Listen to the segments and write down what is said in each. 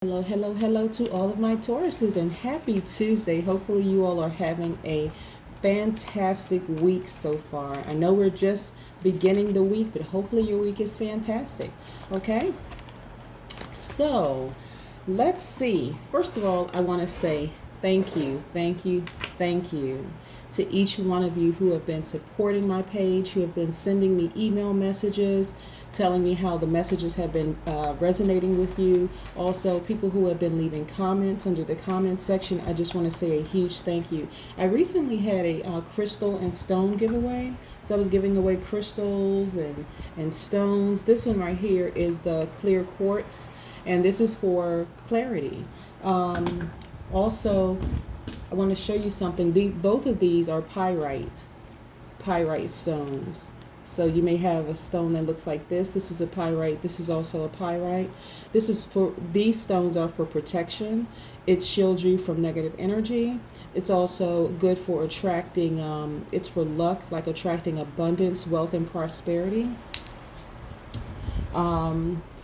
Hello, hello, hello to all of my Tauruses and happy Tuesday. Hopefully, you all are having a fantastic week so far. I know we're just beginning the week, but hopefully, your week is fantastic. Okay? So, let's see. First of all, I want to say thank you, thank you, thank you to each one of you who have been supporting my page, who have been sending me email messages, telling me how the messages have been resonating with you. Also, people who have been leaving comments under the comments section, I just want to say a huge thank you. I recently had a crystal and stone giveaway. So I was giving away crystals and stones. This one right here is the clear quartz, and this is for clarity. Also, I want to show you something. Both of these are pyrite stones. So you may have a stone that looks like this. This is a pyrite. This is also a pyrite. These stones are for protection. It shields you from negative energy. It's also good for attracting, it's for luck, like attracting abundance, wealth, and prosperity.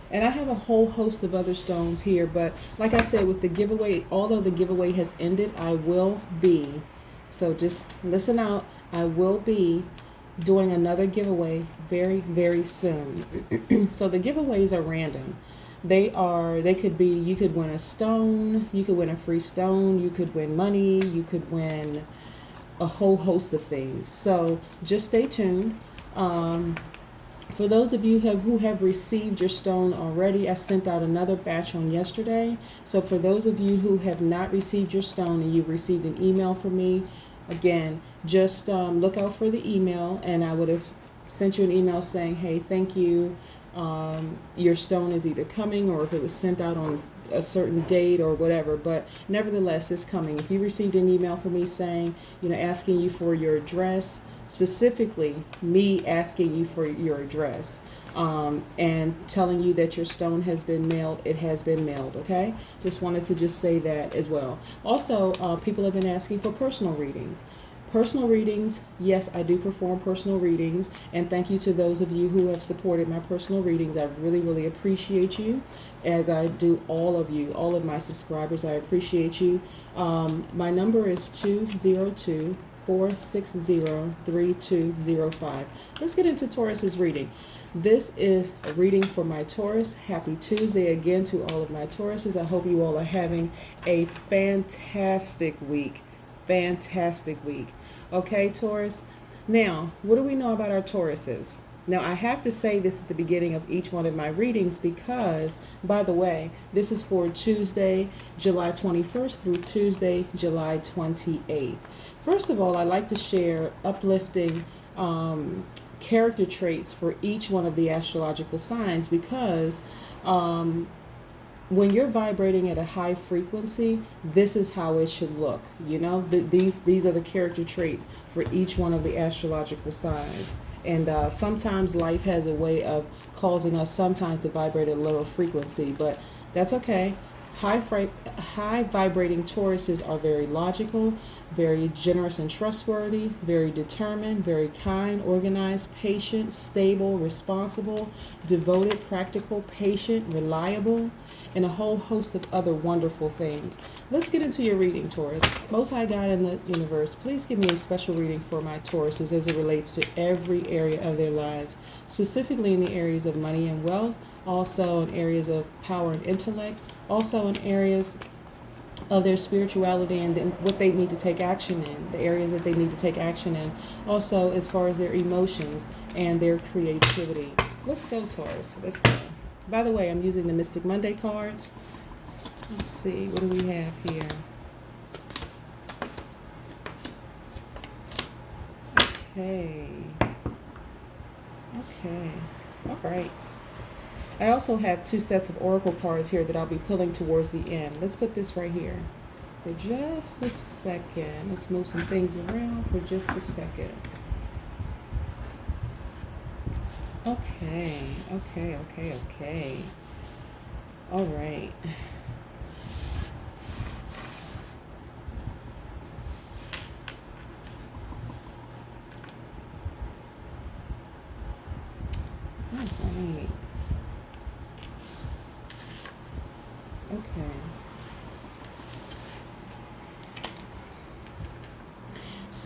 And I have a whole host of other stones here, but like I said, with the giveaway, although the giveaway has ended, so just listen out, I will be doing another giveaway very, very soon. So the giveaways are random. You could win a stone, you could win a free stone, you could win money, you could win a whole host of things. So just stay tuned. For those of you who have received your stone already, I sent out another batch on yesterday. So for those of you who have not received your stone and you've received an email from me, again, just look out for the email, and I would have sent you an email saying, hey, thank you. Your stone is either coming, or if it was sent out on a certain date or whatever, but nevertheless, it's coming. If you received an email from me saying, asking you for your address, specifically me asking you for your address, and telling you that your stone has been mailed, it has been mailed, okay? Just wanted to say that as well. Also, people have been asking for personal readings. Personal readings, yes, I do perform personal readings, and thank you to those of you who have supported my personal readings. I really, really appreciate you, as I do all of you, all of my subscribers. I appreciate you. My number is 202-460-3205. Let's get into Taurus's reading. This is a reading for my Taurus. Happy Tuesday again to all of my Tauruses. I hope you all are having a fantastic week. Fantastic week. Okay, Taurus? Now, what do we know about our Tauruses? Now, I have to say this at the beginning of each one of my readings because, by the way, this is for Tuesday, July 21st through Tuesday, July 28th. First of all, I like to share uplifting character traits for each one of the astrological signs because when you're vibrating at a high frequency, this is how it should look. These are the character traits for each one of the astrological signs. And sometimes life has a way of causing us sometimes to vibrate at a lower frequency, but that's okay. High vibrating Tauruses are very logical, very generous and trustworthy, very determined, very kind, organized, patient, stable, responsible, devoted, practical, patient, reliable, and a whole host of other wonderful things. Let's get into your reading, Taurus. Most High God in the universe, please give me a special reading for my Tauruses as it relates to every area of their lives, specifically in the areas of money and wealth, also in areas of power and intellect, also in areas of their spirituality and what they need to take action in, the areas that they need to take action in, also as far as their emotions and their creativity. Let's go, Taurus. Let's go. By the way, I'm using the Mystic Monday cards. Let's see, what do we have here? Okay. All right. I also have 2 sets of oracle cards here that I'll be pulling towards the end. Let's put this right here for just a second. Let's move some things around for just a second. Okay. All right. Okay.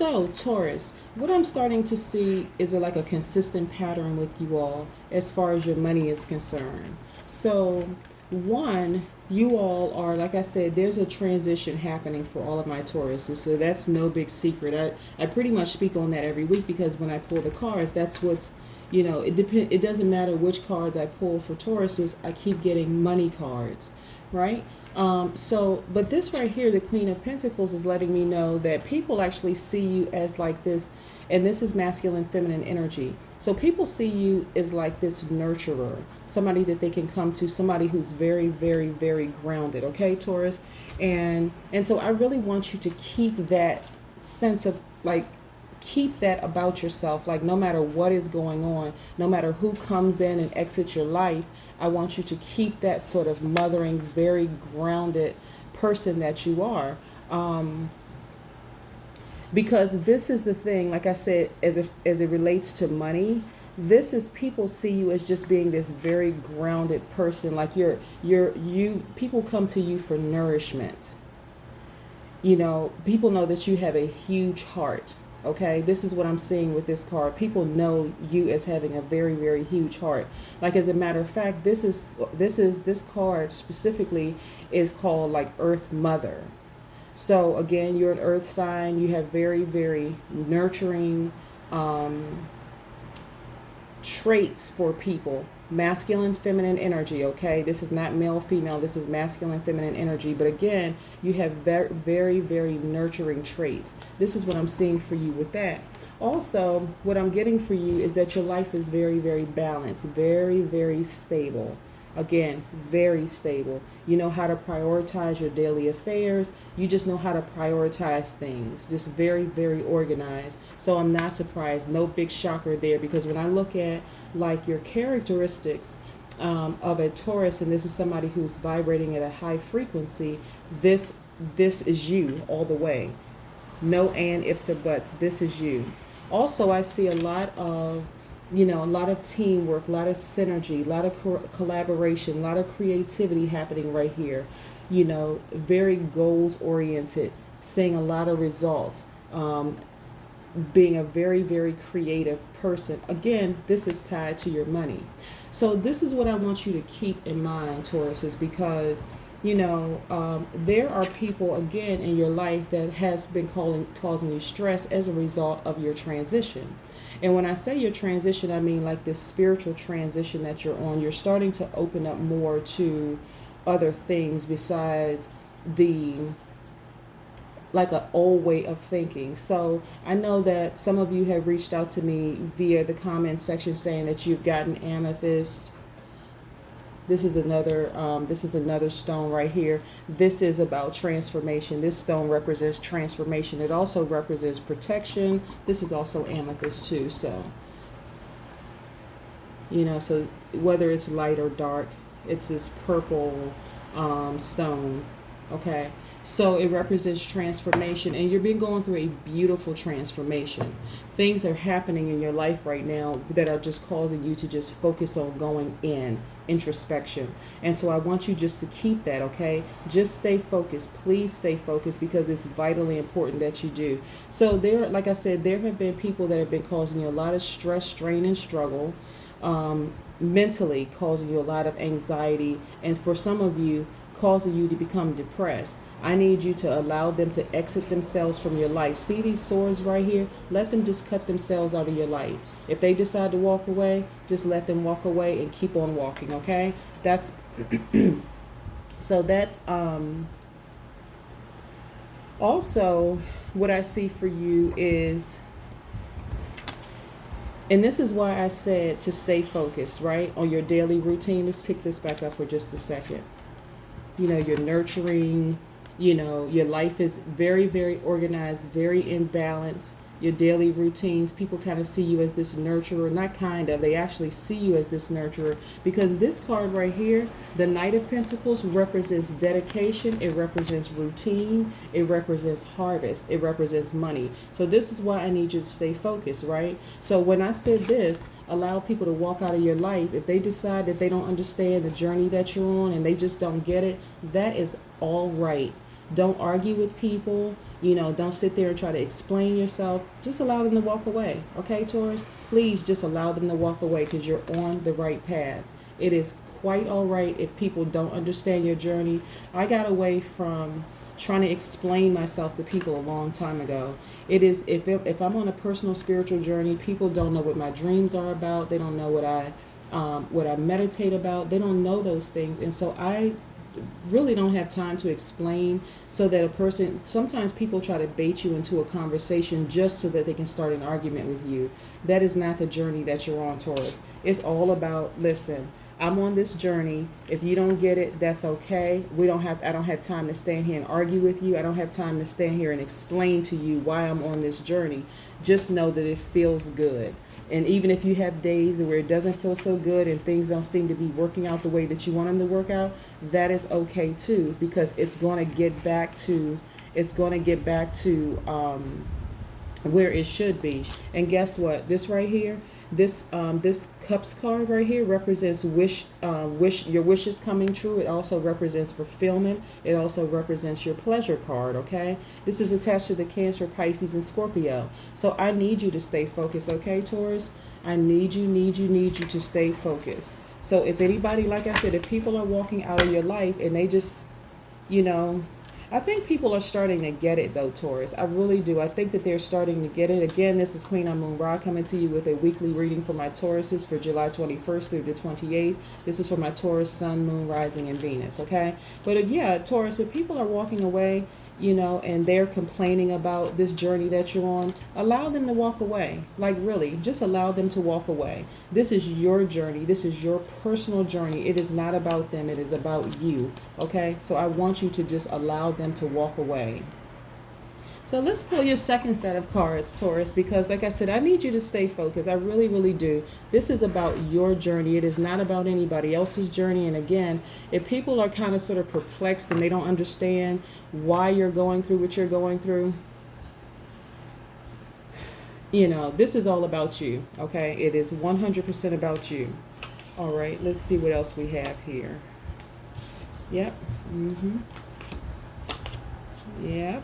So, Taurus, what I'm starting to see is like a consistent pattern with you all as far as your money is concerned. So, one, you all are, like I said, there's a transition happening for all of my Tauruses. So that's no big secret. I pretty much speak on that every week because when I pull the cards, that's what's, it doesn't matter which cards I pull for Tauruses, I keep getting money cards, right? But this right here, the Queen of Pentacles, is letting me know that people actually see you as like this, and this is masculine, feminine energy. So people see you as like this nurturer, somebody that they can come to, somebody who's very, very, very grounded. Okay, Taurus, and so I really want you to keep that sense of like, keep that about yourself. Like no matter what is going on, no matter who comes in and exits your life, I want you to keep that sort of mothering, very grounded person that you are. Because this is the thing, like I said, as it relates to money, this is, people see you as just being this very grounded person. Like people come to you for nourishment. People know that you have a huge heart. Okay, this is what I'm seeing with this card. People know you as having a very, very huge heart. Like, as a matter of fact, this card specifically is called like Earth Mother. So again, you're an earth sign. You have very, very nurturing traits for people. Masculine, feminine energy, okay? This is not male, female. This is masculine, feminine energy. But again, you have very, very, very nurturing traits. This is what I'm seeing for you with that. Also, what I'm getting for you is that your life is very, very balanced, very, very stable. Again, very stable. You know how to prioritize your daily affairs. You just know how to prioritize things. Just very, very organized. So I'm not surprised. No big shocker there, because when I look at like your characteristics of a Taurus, and this is somebody who's vibrating at a high frequency, this is you all the way. No and ifs or buts. This is you. Also, I see a lot of teamwork, a lot of synergy, a lot of collaboration, a lot of creativity happening right here. Very goals oriented, seeing a lot of results, being a very, very creative person. Again, this is tied to your money. So this is what I want you to keep in mind, Taurus, is because there are people, again, in your life that has been causing you stress as a result of your transition. And when I say your transition, I mean like this spiritual transition that you're on. You're starting to open up more to other things besides like an old way of thinking. So I know that some of you have reached out to me via the comment section saying that you've gotten amethyst. This is another stone right here. This is about transformation. This stone represents transformation. It also represents protection. This is also amethyst too. So, so whether it's light or dark, it's this purple stone. Okay. So it represents transformation, and you've been going through a beautiful transformation. Things are happening in your life right now that are just causing you to just focus on going introspection. And so I want you just to keep that, okay? Just stay focused. Please stay focused, because it's vitally important that you do. So like I said, there have been people that have been causing you a lot of stress, strain, and struggle, mentally causing you a lot of anxiety, and for some of you, causing you to become depressed. I need you to allow them to exit themselves from your life. See these swords right here? Let them just cut themselves out of your life. If they decide to walk away, just let them walk away and keep on walking, okay? That's so that's also what I see for you is, and this is why I said to stay focused, right? On your daily routine. Let's pick this back up for just a second. You're nurturing. Your life is very, very organized, very in balance. Your daily routines, people kind of see you as this nurturer. Not kind of, they actually see you as this nurturer, because this card right here, the Knight of Pentacles, represents dedication. It represents routine. It represents harvest. It represents money. So this is why I need you to stay focused, right? So when I said this, allow people to walk out of your life. If they decide that they don't understand the journey that you're on and they just don't get it, that is all right. Don't argue with people. Don't sit there and try to explain yourself. Just allow them to walk away. Okay, Taurus? Please just allow them to walk away because you're on the right path. It is quite all right if people don't understand your journey. I got away from trying to explain myself to people a long time ago. It is if I'm on a personal spiritual journey, people don't know what my dreams are about. They don't know what I meditate about. They don't know those things, and so I really don't have time to explain so that a person, sometimes people try to bait you into a conversation just so that they can start an argument with you. That is not the journey that you're on, Taurus. It's all about, listen, I'm on this journey. If you don't get it, that's okay. I don't have time to stand here and argue with you. I don't have time to stand here and explain to you why I'm on this journey. Just know that it feels good. And even if you have days where it doesn't feel so good and things don't seem to be working out the way that you want them to work out, that is okay too, because it's going to get back to where it should be. And guess what? This right here, this cups card right here represents your wishes coming true. It also represents fulfillment. It also represents your pleasure card. Okay, this is attached to the Cancer, Pisces, and Scorpio. So I need you to stay focused. Okay, Taurus, I need you to stay focused. So if anybody, like I said, if people are walking out of your life and they just, I think people are starting to get it though, Taurus. I really do. I think that they're starting to get it. Again, this is Queen Amun Ra coming to you with a weekly reading for my Tauruses for July 21st through the 28th. This is for my Taurus, Sun, Moon, Rising, and Venus, okay? But yeah, Taurus, if people are walking away, and they're complaining about this journey that you're on, allow them to walk away. Like really, just allow them to walk away. This is your journey. This is your personal journey. It is not about them. It is about you. Okay? So I want you to just allow them to walk away. So let's pull your second set of cards, Taurus, because like I said, I need you to stay focused. I really, really do. This is about your journey. It is not about anybody else's journey. And again, if people are kind of sort of perplexed and they don't understand why you're going through what you're going through, this is all about you, okay? It is 100% about you. All right, let's see what else we have here. Yep. Yep.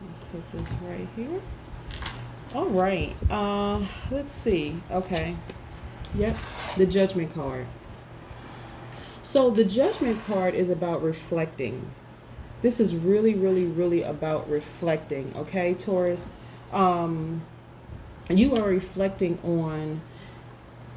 Let's put this right here. All right. Let's see. Okay. Yep. The Judgment card. So the Judgment card is about reflecting. This is really, really, really about reflecting. Okay, Taurus. You are reflecting on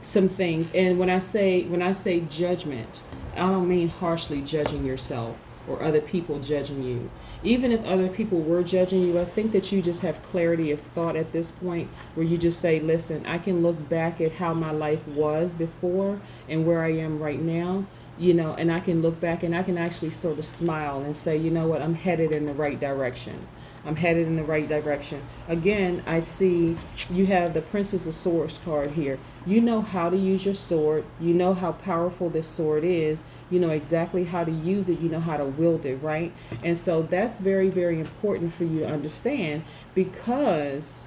some things, and when I say judgment, I don't mean harshly judging yourself or other people judging you. Even if other people were judging you, I think that you just have clarity of thought at this point where you just say, listen, I can look back at how my life was before and where I am right now, and I can look back and I can actually sort of smile and say, you know what, I'm headed in the right direction. I'm headed in the right direction. Again, I see you have the Princess of Swords card here. You know how to use your sword. You know how powerful this sword is. You know exactly how to use it. You know how to wield it, right? And so that's very, very important for you to understand, because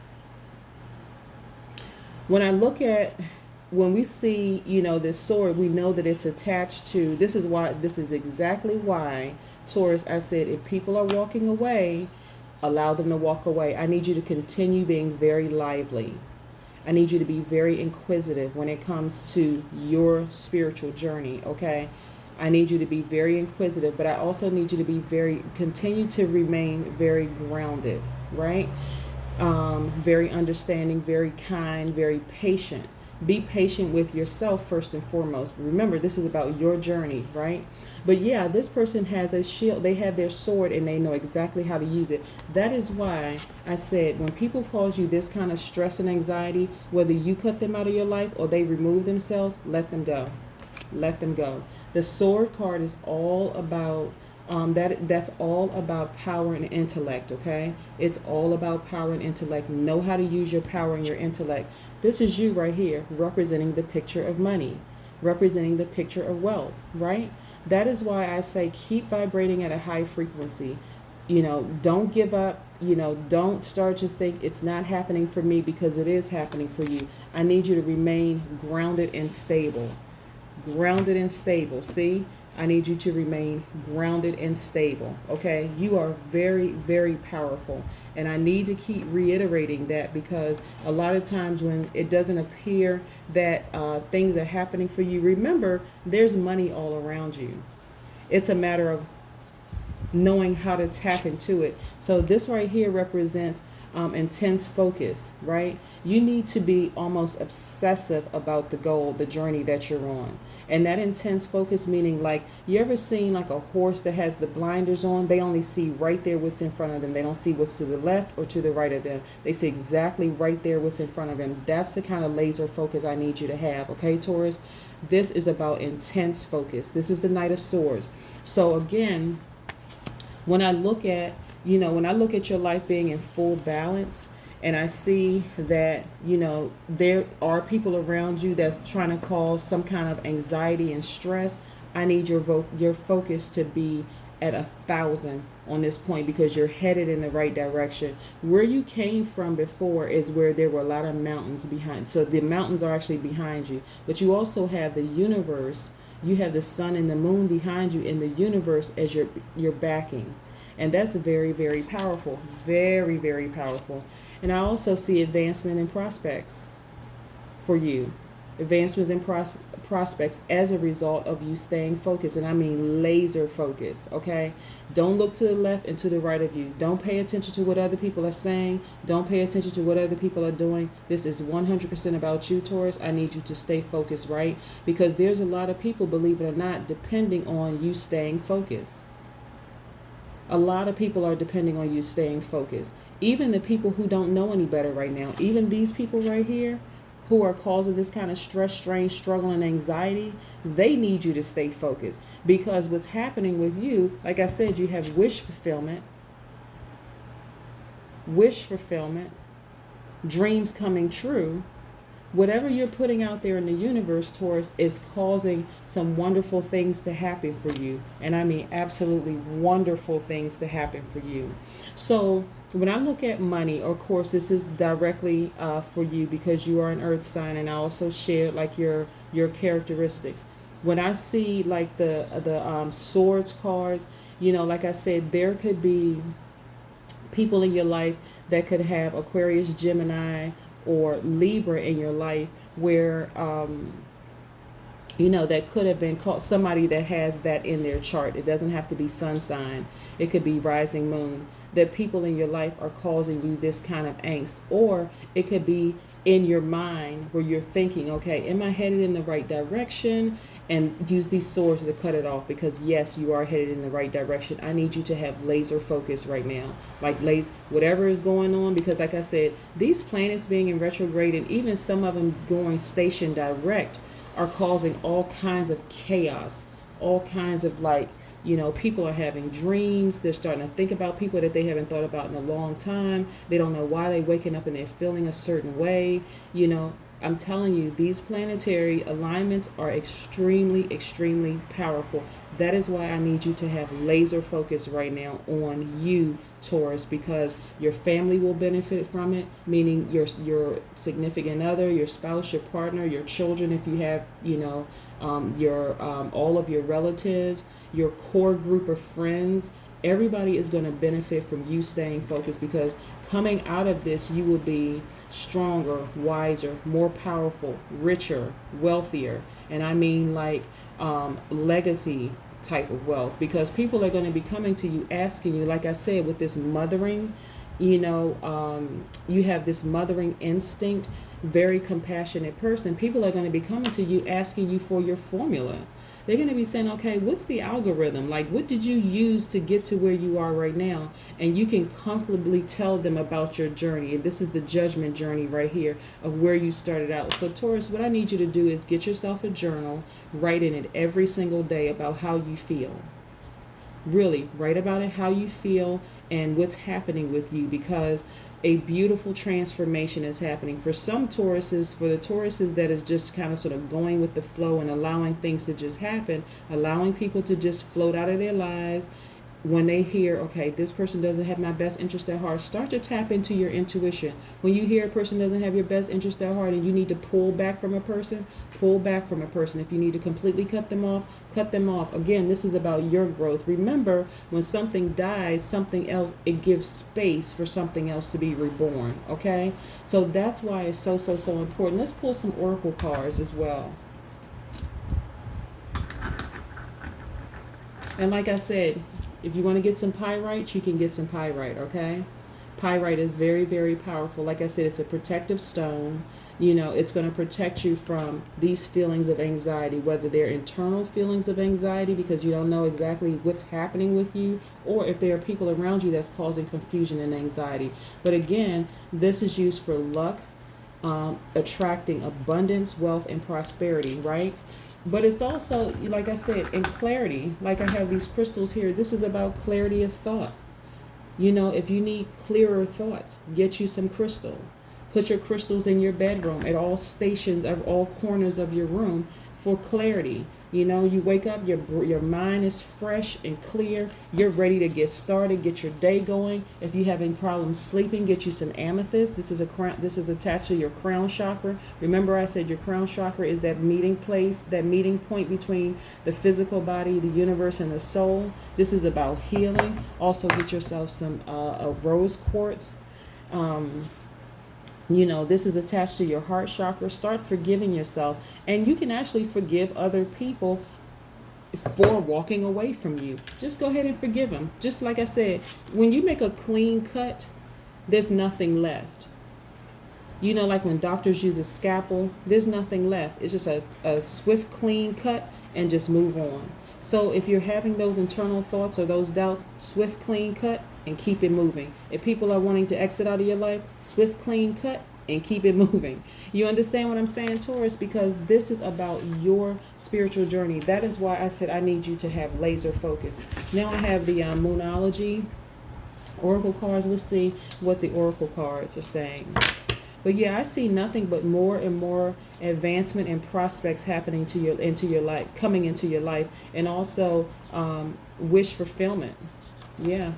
when we see, this sword, we know that it's attached to, this is exactly why, Taurus, I said, if people are walking away, allow them to walk away. I need you to continue being very lively. I need you to be very inquisitive when it comes to your spiritual journey, okay? I need you to be very inquisitive, but I also need you to continue to remain very grounded, right? Very understanding, very kind, very patient. Be patient with yourself first and foremost. Remember, this is about your journey, right? But yeah, this person has a shield. They have their sword and they know exactly how to use it. That is why I said, when people cause you this kind of stress and anxiety, whether you cut them out of your life or they remove themselves, let them go. Let them go. The sword card is all about that's all about power and intellect, okay? It's all about power and intellect. Know how to use your power and your intellect. This is you right here, representing the picture of money, representing the picture of wealth, right? That is why I say keep vibrating at a high frequency. Don't give up. Don't start to think it's not happening for me, because it is happening for you. I need you to remain grounded and stable. Grounded and stable. See? I need you to remain grounded and stable. Okay? You are very, very powerful. And I need to keep reiterating that, because a lot of times when it doesn't appear that things are happening for you, remember, there's money all around you. It's a matter of knowing how to tap into it. So this right here represents intense focus, right? You need to be almost obsessive about the goal, the journey that you're on. And that intense focus, meaning, like, you ever seen like a horse that has the blinders on? They only see right there what's in front of them. They don't see what's to the left or to the right of them. They see exactly right there what's in front of them. That's the kind of laser focus I need you to have, okay, Taurus? This is about intense focus. This is the Knight of Swords. So again, when I look at your life being in full balance, and I see that, there are people around you that's trying to cause some kind of anxiety and stress, I need your focus to be at 1,000 on this point, because you're headed in the right direction. Where you came from before is where there were a lot of mountains behind. So the mountains are actually behind you, but you also have the universe. You have the sun and the moon behind you in the universe as your backing. And that's very, very powerful. Very, very powerful. And I also see advancement in prospects for you. Advancements in prospects as a result of you staying focused. And I mean laser focused, okay? Don't look to the left and to the right of you. Don't pay attention to what other people are saying. Don't pay attention to what other people are doing. This is 100% about you, Taurus. I need you to stay focused, right? Because there's a lot of people, believe it or not, depending on you staying focused. A lot of people are depending on you staying focused. Even the people who don't know any better right now, even these people right here who are causing this kind of stress, strain, struggle, and anxiety, they need you to stay focused. Because what's happening with you, like I said, you have wish fulfillment, dreams coming true. Whatever you're putting out there in the universe, Taurus, is causing some wonderful things to happen for you. And I mean absolutely wonderful things to happen for you. So when I look at money, of course, this is directly for you because you are an earth sign, and I also share like your characteristics. When I see like the swords cards, like I said, there could be people in your life that could have Aquarius, Gemini, or Libra in your life, where that could have been called somebody that has that in their chart. It doesn't have to be sun sign. It could be rising moon. That people in your life are causing you this kind of angst. Or it could be in your mind where you're thinking, okay, am I headed in the right direction? And use these swords to cut it off, because yes, you are headed in the right direction. I need you to have laser focus right now, like whatever is going on, because like I said, these planets being in retrograde and even some of them going station direct are causing all kinds of chaos, all kinds of people are having dreams. They're starting to think about people that they haven't thought about in a long time. They don't know why they're waking up and they're feeling a certain way. I'm telling you, these planetary alignments are extremely, extremely powerful. That is why I need you to have laser focus right now on you, Taurus, because your family will benefit from it, meaning your significant other, your spouse, your partner, your children, if you have, all of your relatives, your core group of friends. Everybody is going to benefit from you staying focused, because coming out of this, you will be stronger, wiser, more powerful, richer, wealthier. And I mean legacy type of wealth, because people are going to be coming to you asking you, like I said, with this mothering, you have this mothering instinct, very compassionate person. People are going to be coming to you asking you for your formula. They're going to be saying, okay, what's the algorithm? Like, what did you use to get to where you are right now? And you can comfortably tell them about your journey. And this is the judgment journey right here of where you started out. So Taurus, what I need you to do is get yourself a journal, write in it every single day about how you feel. Really, write about it, how you feel and what's happening with you, because a beautiful transformation is happening. For some Tauruses, for the Tauruses that is just kind of sort of going with the flow and allowing things to just happen, allowing people to just float out of their lives, when they hear, okay, this person doesn't have my best interest at heart, start to tap into your intuition. When you hear a person doesn't have your best interest at heart and you need to pull back from a person, pull back from a person. If you need to completely cut them off, cut them off. Again, this is about your growth. Remember, when something dies, something else, it gives space for something else to be reborn, okay? So that's why it's so, so, so important. Let's pull some oracle cards as well. And like I said, if you want to get some pyrite, you can get some pyrite, okay? Pyrite is very, very powerful. Like I said, it's a protective stone. You know, it's going to protect you from these feelings of anxiety, whether they're internal feelings of anxiety because you don't know exactly what's happening with you, or if there are people around you that's causing confusion and anxiety. But again, this is used for luck, attracting abundance, wealth, and prosperity, right? But it's also, like I said, in clarity. Like I have these crystals here. This is about clarity of thought. You know, if you need clearer thoughts, get you some crystal. Put your crystals in your bedroom at all stations of all corners of your room for clarity. You know, you wake up, your mind is fresh and clear. You're ready to get started, get your day going. If you're having problems sleeping, get you some amethyst. This is attached to your crown chakra. Remember I said your crown chakra is that meeting place, that meeting point between the physical body, the universe, and the soul. This is about healing. Also get yourself some a rose quartz. You know, this is attached to your heart chakra. Start forgiving yourself. And you can actually forgive other people for walking away from you. Just go ahead and forgive them. Just like I said, when you make a clean cut, there's nothing left. You know, like when doctors use a scalpel, there's nothing left. It's just a swift, clean cut and just move on. So if you're having those internal thoughts or those doubts, swift, clean cut and keep it moving. If people are wanting to exit out of your life, swift, clean cut and keep it moving. You understand what I'm saying, Taurus? Because this is about your spiritual journey. That is why I said I need you to have laser focus. Now I have the Moonology Oracle cards. Let's see what the Oracle cards are saying. But yeah, I see nothing but more and more advancement and prospects happening into your life, coming into your life, and also wish fulfillment. Yeah.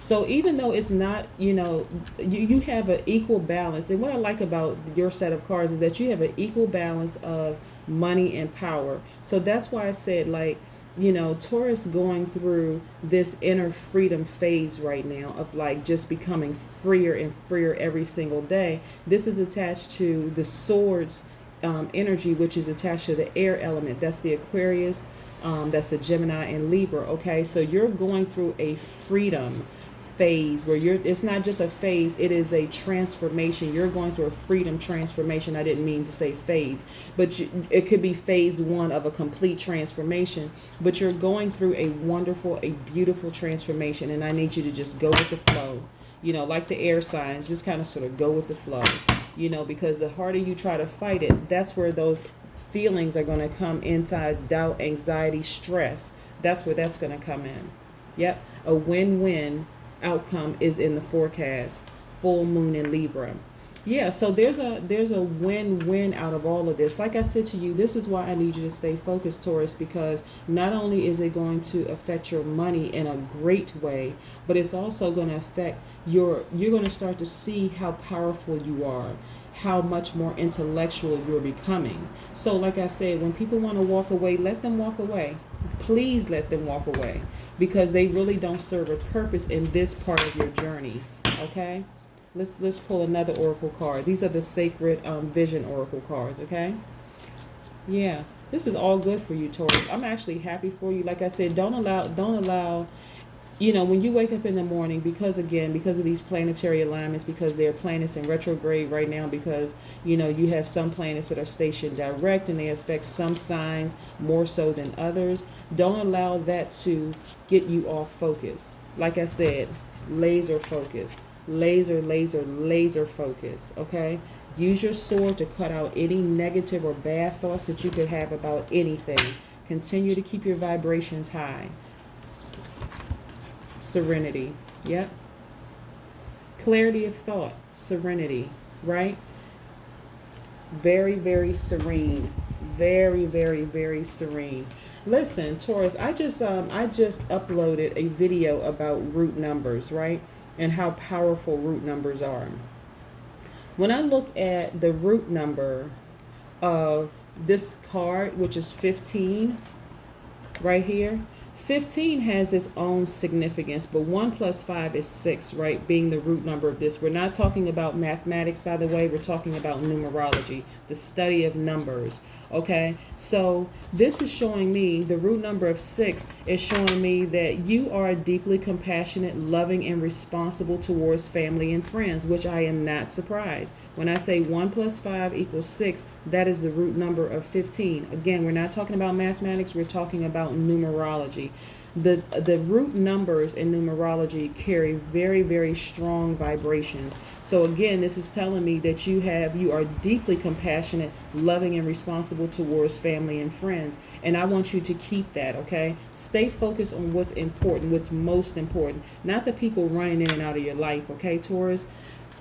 So even though it's not, you know, you have an equal balance. And what I like about your set of cards is that you have an equal balance of money and power. So that's why I said, like, you know, Taurus going through this inner freedom phase right now of like just becoming freer and freer every single day. This is attached to the swords energy, which is attached to the air element. That's the Aquarius, that's the Gemini and Libra. Okay, so you're going through a freedom phase where it's not just a phase, it is a transformation. You're going through a freedom transformation. I didn't mean to say phase, but it could be phase one of a complete transformation, but you're going through a wonderful, a beautiful transformation. And I need you to just go with the flow, you know, like the air signs, just kind of sort of go with the flow, you know, because the harder you try to fight it, that's where those feelings are going to come inside: doubt, anxiety, stress. That's where that's going to come in. Yep. A win-win outcome is in the forecast. Full moon in Libra. Yeah, so there's a win-win out of all of this. Like I said to you, this is why I need you to stay focused, Taurus, because not only is it going to affect your money in a great way, but it's also going to affect you're going to start to see how powerful you are, how much more intellectual you're becoming. So like I said, when people want to walk away, let them walk away. Please let them walk away, because they really don't serve a purpose in this part of your journey. Okay? Let's pull another oracle card. These are the sacred vision oracle cards, okay? Yeah. This is all good for you, Taurus. I'm actually happy for you. Like I said, don't allow you know, when you wake up in the morning, because of these planetary alignments, because there are planets in retrograde right now, because, you know, you have some planets that are stationed direct and they affect some signs more so than others. Don't allow that to get you off focus. Like I said, laser focus. Laser focus, okay? Use your sword to cut out any negative or bad thoughts that you could have about anything. Continue to keep your vibrations high. Serenity. Yep. Clarity of thought. Serenity. Right? Very, very serene. Very, very, very serene. Listen, Taurus, I just uploaded a video about root numbers, right? And how powerful root numbers are. When I look at the root number of this card, which is 15, right here, 15 has its own significance, but 1 plus 5 is 6, right? Being the root number of this. We're not talking about mathematics, by the way. We're talking about numerology, the study of numbers. Okay, so this is showing me the root number of 6 is showing me that you are deeply compassionate, loving, and responsible towards family and friends, which I am not surprised. When I say 1 plus 5 equals 6, that is the root number of 15. Again, we're not talking about mathematics, we're talking about numerology. The root numbers in numerology carry very, very strong vibrations. So again, this is telling me that you are deeply compassionate, loving, and responsible towards family and friends. And I want you to keep that, okay? Stay focused on what's important, what's most important, not the people running in and out of your life, okay, Taurus?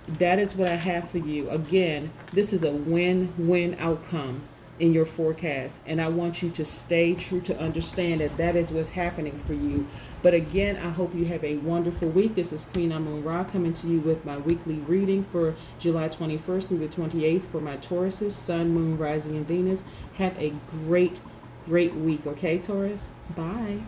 That is what I have for you. Again, this is a win-win outcome in your forecast, and I want you to stay true to understand that that is what's happening for you. But again, I hope you have a wonderful week. This is Queen Amun Ra coming to you with my weekly reading for July 21st through the 28th for my Tauruses, Sun, Moon, Rising, and Venus. Have a great week, okay, Taurus? Bye.